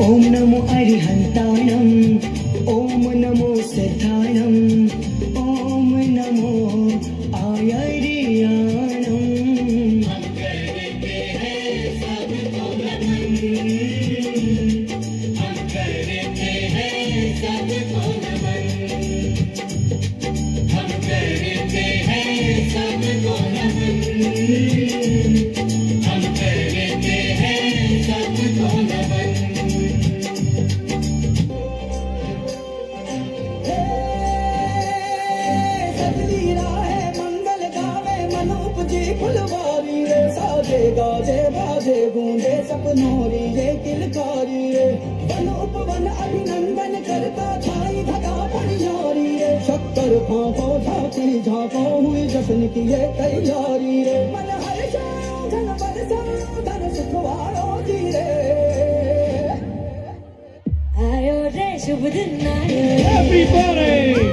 ओम नमो अरिहंताणं ओम नमो सथाणं ओम नमो आयर्याणं हम करते हैं सबको नमन हम करते हैं सबको नमन हम करते हैं सबको नमन हम करते हैं सबको नमन फुलवारी रे साजे गाजे बाजे गूंजे सपनोरी ये किलकारी रे वन उपवन अभिनंदन करता छाई धगा पनियारी रे शक्कर फांको झांकी झांको हुई जश्न की ये तैयारी रे मन हर जाओ धन बरसाओ धन सुखवारो जी रे आयो रे शुभ दिन आयो Everybody!